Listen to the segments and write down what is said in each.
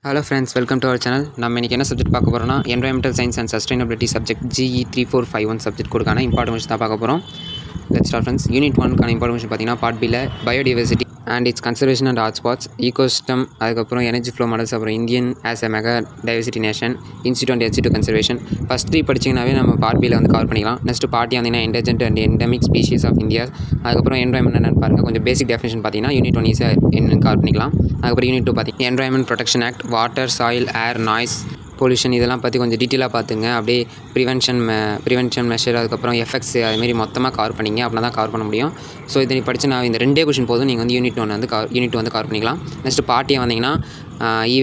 Hello friends, welcome to our channel. நம்ம இன்னைக்கு என்ன சப்ஜெக்ட் பார்க்க போறோம்னா Environmental Science and Sustainability subject GE 3451 subject கொடுக்கான இம்பார்ட்டன்ஸ் தான் பார்க்க போறோம். Let's start friends. Unit 1 கான இம்பார்ட்டன்ஸ் பார்த்தீங்கன்னா பார்ட் B ல biodiversity and its conservation and hotspots, ecosystem, அதுக்கப்புறம் energy flow models, அப்புறம் Indian as a mega diversity nation, institute and H2 conservation. First 3 படிச்சீங்கனாவே நம்ம பார்ட் B ல வந்து கவர் பண்ணிக்கலாம். Next part A வந்து endangered and endemic species of India. அதுக்கப்புறம் environment என்னன்னு பாருங்க. கொஞ்சம் பேசிக் டெஃபினிஷன் பார்த்தீங்கன்னா யூனிட் 1 ஈஸியா என்னன்னு கவர் பண்ணிக்கலாம். அதுக்கப்புறம் யூனிட் 2 பார்த்தீங்கன்னா Environment Protection Act, water, soil, air, noise, pollution இதெல்லாம் பற்றி கொஞ்சம் டீட்டெயிலாக பார்த்துங்க. அப்படியே ப்ரிவென்ஷன் மெஷர், அதுக்கப்புறம் எஃபெக்ட்ஸ் அதுமாரி மொத்தமாக கவர் பண்ணிங்க. அப்படின்னா தான் கவர் பண்ண முடியும். ஸோ இதை நீ படித்து நான் இந்த 2 கொஷின் போதும் நீங்கள் வந்து யூனிட் 1 வந்து கவர் பண்ணிக்கலாம். நெக்ஸ்ட் பார்ட் A வந்தீங்கன்னா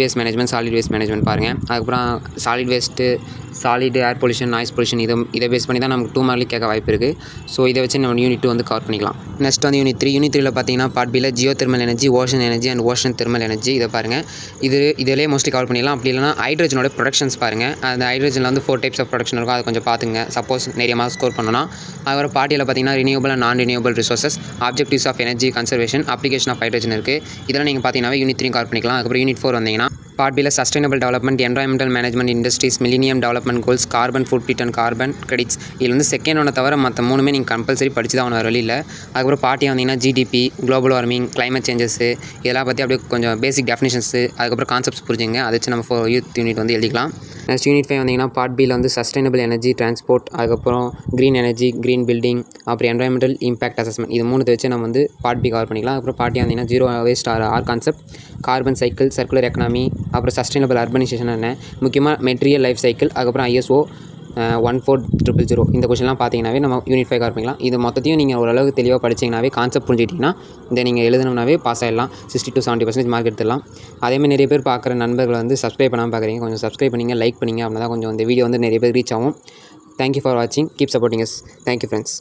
waste management, solid waste management பாருங்கள். அதுக்கப்புறம் solid air pollution, noise pollution இதை பேஸ் பண்ணி தான் நமக்கு 2 மார்க்லி கேட்க வாய்ப்பு இருக்குது. ஸோ இதை வச்சு நம்ம யூனிட் 2 வந்து கவர் பண்ணிக்கலாம். நெக்ஸ்ட் வந்து யூனிட் 3ல பார்த்தீங்கன்னா பார்ட் B ல Jio thermal energy, ocean energy and ocean thermal energy இதை பாருங்கள். இதிலே மோஸ்ட்லி கவர் பண்ணிடலாம். அப்படி இல்லைனா ஹைட்ரஜனோட ப்ரொடக்ஷன்ஸ் பாருங்கள். அந்த ஹைட்ரஜனில் வந்து 4 டைப்ஸ் ஆஃப் ப்ரொடக்ஷன் இருக்கும். அதை கொஞ்சம் பார்த்துங்க. சப்போஸ் நிறைய மார்க் ஸ்கோர் பண்ணணும். அதுக்கப்புறம் பார்ட் Aல பார்த்தீங்கன்னா renewable and non renewable resources, objectives of energy conservation, application of hydrogen இருக்குது. இதெல்லாம் நீங்கள் பார்த்தீங்கன்னா யூனிட் 3 கவர் பண்ணிக்கலாம். அதுக்கப்புறம் யூனிட் 4 வந்தீங்கன்னா பார்ட் B ல sustainable development, environmental management, industries, millennium development goals, carbon food print and carbon credits. இதில் வந்து செகண்ட் ஒன்றை தவிர மற்ற 3மே நீங்கள் கம்பல்சரி படிச்சு தான் வர வழியில். அதுக்கப்புறம் பார்ட் A வந்தீங்கன்னா GDP, global warming, climate changes இதெல்லாம் பற்றி அப்படியே கொஞ்சம் பேசிக் டெஃபினிஷன்ஸு, அதுக்கப்புறம் கான்செப்ட்ஸ் புரிஞ்சுங்க. அதை வச்சு நம்ம யூத் யூனிட் வந்து எழுதிக்கலாம். நெக்ஸ்ட் யூனிட் 5 வந்தீங்கன்னா பார்ட் B ல வந்து சஸ்டைனபிள் எனர்ஜி டிரான்ஸ்போர்ட், அதுக்கப்புறம் க்ரீன் எனர்ஜி, க்ரீன் பில்டிங், அப்புறம் என்வரான்மெண்டல் இம்பாக்ட் அசஸ்மெண்ட். இது 3 வச்சு நம்ம வந்து பார்ட் B கவர் பண்ணிக்கலாம். அப்புறம் பார்ட் A வந்தீங்கன்னா zero waste or concept, carbon cycle, circular economy, அப்புறம் சஸ்டைனபிள் அர்பனைசேஷன் என்ன, முக்கியமாக மெட்டீரியல் லைஃப் சைக்கிள், அதுக்கப்புறம் ISO 14000. இந்த கொஸ்டின்லாம் பார்த்தீங்கன்னாவே நம்ம யூனிட் 5 கவர் பண்ணிக்கலாம். இது மொத்தத்தையும் நீங்கள் ஓரளவுக்கு தெளிவாக படிச்சிங்கனாவே, கான்செப்ட் புரிஞ்சுக்கிட்டிங்கன்னா இதை நீங்கள் எழுதணும்னாவே பாஸ் ஆகிடலாம். 60 to 70% மார்க் எடுத்துடலாம். அதேமாதிரி நிறைய பேர் பார்க்குற நண்பர்கள் வந்து சப்ஸ்கிரைப் பண்ணாமல் பார்க்குறீங்க. கொஞ்சம் சப்ஸ்கிரைப் பண்ணிங்க, லைக் பண்ணிங்க. அப்படின்னா தான் கொஞ்சம் இந்த வீடியோ வந்து நிறைய பேர் ரீச் ஆகும். தேங்க்யூ ஃபார் வாட்சிங். Keep supporting us. Thank you friends.